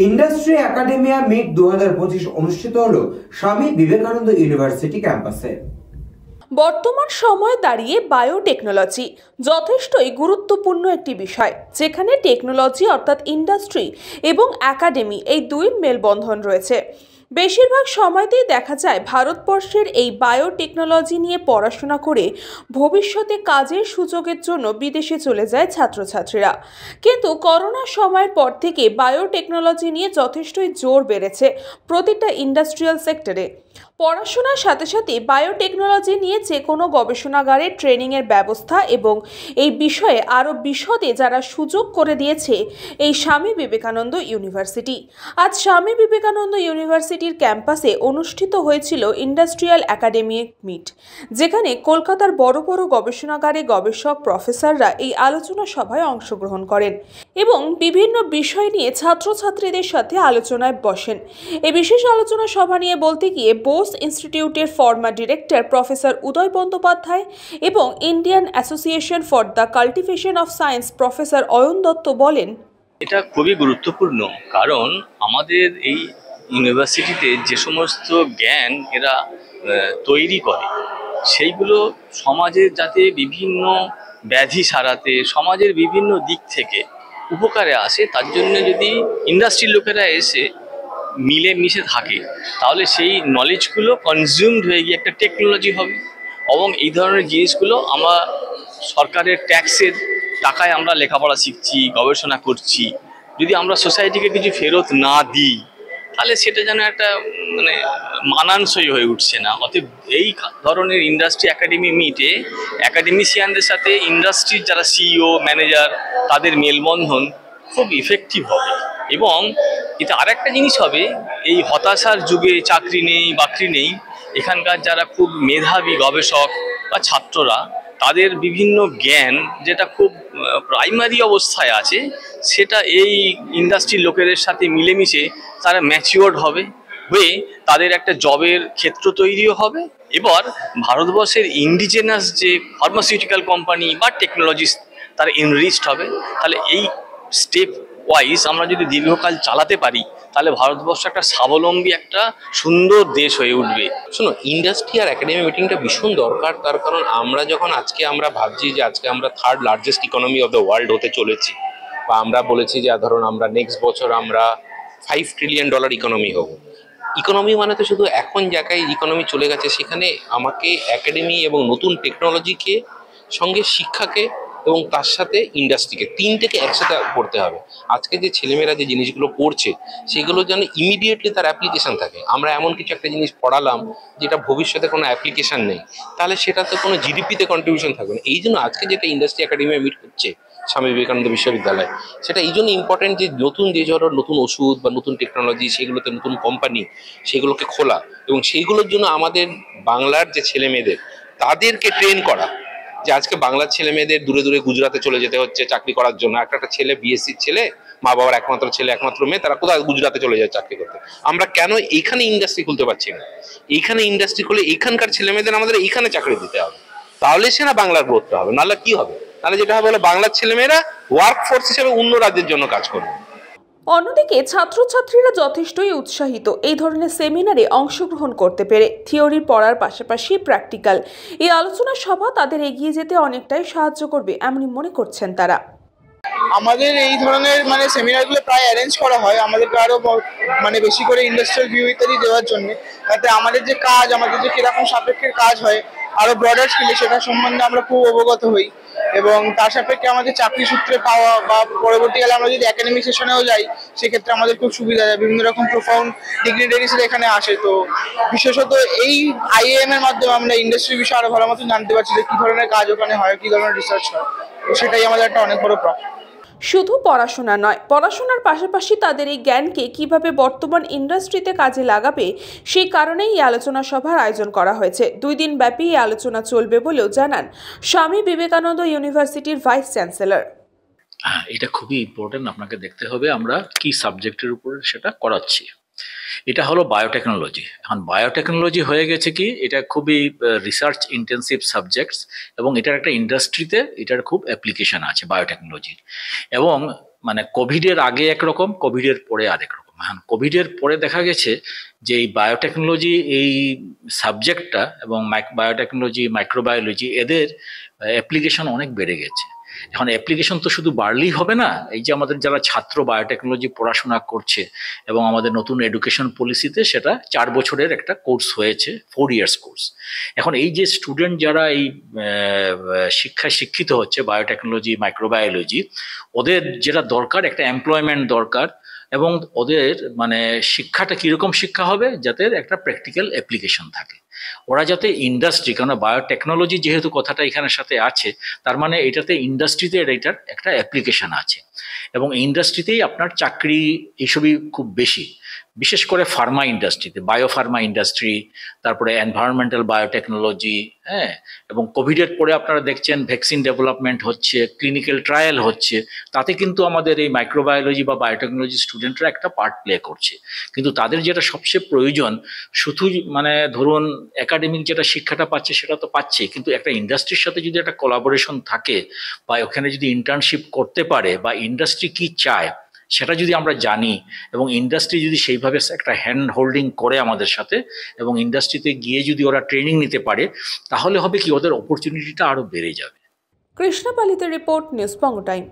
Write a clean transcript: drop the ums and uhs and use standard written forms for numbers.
Industry academia meet 2025 অনুষ্ঠিত হলো Swami Vivekananda university ক্যাম্পাসে। বর্তমান সময়ে দাঁড়িয়ে বায়োটেকনোলজি যথেষ্টই গুরুত্বপূর্ণ একটি বিষয়, যেখানে টেকনোলজি অর্থাৎ ইন্ডাস্ট্রি এবং একাডেমি এই দুই মেলবন্ধন রয়েছে। বেশিরভাগ সময়তেই দেখা যায় ভারতবর্ষের এই বায়োটেকনোলজি নিয়ে পড়াশোনা করে ভবিষ্যতে কাজের সুযোগের জন্য বিদেশে চলে যায় ছাত্রছাত্রীরা। কিন্তু করোনার সময়ের পর থেকে বায়োটেকনোলজি নিয়ে যথেষ্টই জোর বেড়েছে প্রতিটা ইন্ডাস্ট্রিয়াল সেক্টরে। পড়াশোনার সাথে সাথে বায়োটেকনোলজি নিয়ে যে কোনো গবেষণাগারে ট্রেনিংয়ের ব্যবস্থা এবং এই বিষয়ে আরও বিশদে যারা সুযোগ করে দিয়েছে এই স্বামী বিবেকানন্দ ইউনিভার্সিটি। আজ স্বামী বিবেকানন্দ ইউনিভার্সিটির ক্যাম্পাসে অনুষ্ঠিত হয়েছিল ইন্ডাস্ট্রিয়াল একাডেমিক মিট, যেখানে কলকাতার বড় বড় গবেষণাগারে গবেষক প্রফেসররা এই আলোচনা সভায় অংশগ্রহণ করেন এবং বিভিন্ন বিষয় নিয়ে ছাত্রছাত্রীদের সাথে আলোচনায় বসেন। এই বিশেষ আলোচনা সভা নিয়ে বলতে গিয়ে বোস ইনস্টিটিউটের ফর্মার ডিরেক্টর প্রফেসর উদয় বন্দ্যোপাধ্যায় এবং Indian association for the cultivation of science professor Ayan Dutta বলেন, এটা খুবই গুরুত্বপূর্ণ, কারণ আমাদের এই ইউনিভার্সিটিতে যে সমস্ত জ্ঞান এরা তৈরি করে সেইগুলো সমাজের যাতে বিভিন্ন ব্যাধি সারাতে, সমাজের বিভিন্ন দিক থেকে উপকারে আসে, তার জন্য যদি ইন্ডাস্ট্রির লোকেরা এসে মিলেমিশে থাকে তাহলে সেই নলেজগুলো কনজিউমড হয়ে গিয়ে একটা টেকনোলজি হবে। এবং এই ধরনের জিনিসগুলো আমরা সরকারের ট্যাক্সের টাকায় আমরা লেখাপড়া শিখছি, গবেষণা করছি, যদি আমরা সোসাইটিকে কিছু ফেরত না দিই তাহলে সেটা যেন একটা মানানসই হয়ে উঠছে না। অতএব এই ধরনের ইন্ডাস্ট্রি একাডেমি মিটে একাডেমিশিয়ানদের সাথে ইন্ডাস্ট্রির যারা সিইও ম্যানেজার তাদের মেলবন্ধন খুব ইফেক্টিভ হবে। এবং এটা আরেকটা জিনিস হবে, এই হতাশার যুগে চাকরি নেই বাকরি নেই, এখানকার যারা খুব মেধাবী গবেষক বা ছাত্ররা তাদের বিভিন্ন জ্ঞান যেটা খুব প্রাইমারি অবস্থায় আছে সেটা এই ইন্ডাস্ট্রির লোকেদের সাথে মিলেমিশে তারা ম্যাচিওর্ড হবে, হয়ে তাদের একটা জবের ক্ষেত্র তৈরিও হবে। এবার ভারতবর্ষের ইন্ডিজেনাস যে ফার্মাসিউটিক্যাল কোম্পানি বা টেকনোলজিস্ট তারা এনরিচড হবে। তাহলে এই স্টেপ ওয়াইজ আমরা যদি দীর্ঘকাল চালাতে পারি তাহলে ভারতবর্ষ একটা স্বাবলম্বী একটা সুন্দর দেশ হয়ে উঠবে। শোনো, ইন্ডাস্ট্রি আর একাডেমি মিটিংটা ভীষণ দরকার, তার কারণ আমরা যখন আজকে আমরা ভাবছি যে আজকে আমরা third largest economy of the world হতে চলেছি, বা আমরা বলেছি যে ধরুন আমরা নেক্সট বছর আমরা $5 ট্রিলিয়ন ইকোনমি হব। ইকোনমি মানে তো শুধু এখন জায়গায় ইকোনমি চলে গেছে, সেখানে আমাকে একাডেমি এবং নতুন টেকনোলজিকে সঙ্গে শিক্ষাকে এবং তার সাথে ইন্ডাস্ট্রিকে তিনটেকে একসাথে করতে হবে। আজকে যে ছেলেমেয়েরা যে জিনিসগুলো পড়ছে সেগুলো যেন ইমিডিয়েটলি তার অ্যাপ্লিকেশন থাকে। আমরা এমন কিছু একটা জিনিস পড়ালাম যেটা ভবিষ্যতে কোনো অ্যাপ্লিকেশন নেই, তাহলে সেটাতে কোনো জিডিপিতে কন্ট্রিবিউশন থাকবে না। এই জন্য আজকে যেটা ইন্ডাস্ট্রি একাডেমি মিট হচ্ছে স্বামী বিবেকানন্দ বিশ্ববিদ্যালয়, সেটা এই জন্য ইম্পর্টেন্ট যে নতুন যে ধরনের নতুন ওষুধ বা নতুন টেকনোলজি সেগুলোতে নতুন কোম্পানি সেগুলোকে খোলা, এবং সেইগুলোর জন্য আমাদের বাংলার যে ছেলে মেয়েদের তাদেরকে ট্রেন করা। যে আজকে বাংলার ছেলে মেয়েদের দূরে দূরে গুজরাটে চলে যেতে হচ্ছে চাকরি করার জন্য। একটা ছেলে বিএসসির ছেলে, মা বাবার একমাত্র ছেলে একমাত্র মেয়ে, তারা কোথায় গুজরাটে চলে যায় চাকরি করতে। আমরা কেন এইখানে ইন্ডাস্ট্রি খুলতে পারছি না? এইখানে ইন্ডাস্ট্রি খুলে এইখানকার ছেলে মেয়েদের আমাদের এইখানে চাকরি দিতে হবে, তাহলে সে না বাংলার গ্রোথটা হবে। নাহলে কি হবে? তাহলে যেটা হবে বাংলার ছেলেমেয়েরা ওয়ার্ক ফোর্স হিসেবে অন্য রাজ্যের জন্য কাজ করবে। অন্যদিকে ছাত্রছাত্রীরা যথেষ্টই উৎসাহিত এই ধরনের সেমিনারে অংশগ্রহণ করতে পেরে। থিওরি পড়ার পাশাপাশি প্র্যাকটিক্যাল এই আলোচনা সভা তাদের এগিয়ে যেতে অনেকটাই সাহায্য করবে এমনই মনে করছেন তারা। আমাদের এই ধরনের সেমিনারগুলো প্রায় অ্যারেঞ্জ করা হয় আমাদেরকে আরো বেশি করে ইন্ডাস্ট্রিয়াল ভিউ ইত্যাদি দেওয়ার জন্য, যাতে আমাদের যে কাজ, আমাদের যে কিরকম সাপেক্ষের কাজ হয় আরো ব্রডার স্কেলে সেটা সম্বন্ধে আমরা খুব অবগত হই, এবং তার সাপেক্ষে আমাদের চাকরি সূত্রে পাওয়া বা পরবর্তীকালে আমরা যদি একাডেমিক সেশনেও যাই সেক্ষেত্রে আমাদের খুব সুবিধা হয়। বিভিন্ন রকম প্রোফাউন্ড ডিগনিটারিজরা এখানে আসে, তো বিশেষত এই আইএএম এর মাধ্যমে আমরা ইন্ডাস্ট্রির বিষয়ে আরো ভালো মতো জানতে পারছি যে কি ধরনের কাজ ওখানে হয়, কি ধরনের রিসার্চ হয়। তো সেটাই আমাদের একটা অনেক বড় প্রাপ্তি। শুধু পড়াশোনা নয়, পড়াশোনার পাশাপাশি তাদের এই জ্ঞানকে কিভাবে বর্তমান ইন্ডাস্ট্রিতে কাজে লাগাবে সেই কারণেই এই আলোচনা সভার আয়োজন করা হয়েছে। 2 দিন ব্যাপী এই আলোচনা চলবে বলেও জানান স্বামী বিবেকানন্দ ইউনিভার্সিটির ভাইস চ্যান্সেলর। এটা খুবই ইম্পর্টেন্ট, আপনাকে দেখতে হবে আমরা কি সাবজেক্টের উপর সেটা করাচ্ছি। এটা হলো বায়োটেকনোলজি। এখন বায়োটেকনোলজি হয়ে গেছে কি, এটা খুবই রিসার্চ ইন্টেন্সিভ সাবজেক্টস, এবং এটার একটা ইন্ডাস্ট্রিতে এটার খুব অ্যাপ্লিকেশন আছে বায়োটেকনোলজির। এবং কোভিডের আগে একরকম, কোভিডের পরে আরেক রকম। কোভিডের পরে দেখা গেছে যে এই বায়োটেকনোলজি এই সাবজেক্টটা এবং বায়োটেকনোলজি মাইক্রোবায়োলজি এদের অ্যাপ্লিকেশন অনেক বেড়ে গেছে। এখন অ্যাপ্লিকেশন তো শুধু বাড়লেই হবে না, এই যে আমাদের যারা ছাত্র বায়োটেকনোলজি পড়াশোনা করছে এবং আমাদের নতুন এডুকেশন পলিসিতে সেটা 4 বছরের একটা কোর্স হয়েছে, 4 ইয়ার্স কোর্স। এখন এই যে স্টুডেন্ট যারা এই শিক্ষায় শিক্ষিত হচ্ছে বায়োটেকনোলজি মাইক্রোবায়োলজি, ওদের যেটা দরকার একটা এমপ্লয়মেন্ট দরকার, এবং ওদের মানে শিক্ষাটা কিরকম শিক্ষা হবে যাতে একটা প্র্যাকটিক্যাল অ্যাপ্লিকেশন থাকে। ওরা যাতে ইন্ডাস্ট্রি, কারণ বায়োটেকনোলজি যেহেতু কথাটা এখানের সাথে আছে, তার মানে এটাতে ইন্ডাস্ট্রিতে এটার একটা অ্যাপ্লিকেশন আছে, এবং ইন্ডাস্ট্রিতেই আপনার চাকরি এইসবই খুব বেশি, বিশেষ করে ফার্মা ইন্ডাস্ট্রিতে, বায়োফার্মা ইন্ডাস্ট্রি, তারপরে এনভায়রনমেন্টাল বায়োটেকনোলজি, হ্যাঁ, এবং কোভিডের পরে আপনারা দেখছেন ভ্যাকসিন ডেভেলপমেন্ট হচ্ছে, ক্লিনিক্যাল ট্রায়াল হচ্ছে, তাতে কিন্তু আমাদের এই মাইক্রোবায়োলজি বা বায়োটেকনোলজি স্টুডেন্টরা একটা পার্ট প্লে করছে। কিন্তু তাদের যেটা সবচেয়ে প্রয়োজন, শুধু মানে ধরুন একাডেমিক যেটা শিক্ষাটা পাচ্ছে সেটা তো পাচ্ছে, কিন্তু একটা ইন্ডাস্ট্রির সাথে যদি একটা কোলাবোরেশন থাকে বা ওখানে যদি ইন্টার্নশিপ করতে পারে বা ইন্ডাস্ট্রি কি চায় সেটা যদি আমরা জানি, এবং ইন্ডাস্ট্রি যদি সেইভাবে একটা হ্যান্ড হোল্ডিং করে আমাদের সাথে, এবং ইন্ডাস্ট্রিতে গিয়ে যদি ওরা ট্রেনিং নিতে পারে, তাহলে হবে কি ওদের অপরচুনিটিটা আরো বেড়ে যাবে। কৃষ্ণা পালিতের রিপোর্ট, নিউজ বঙ্গ টাইম।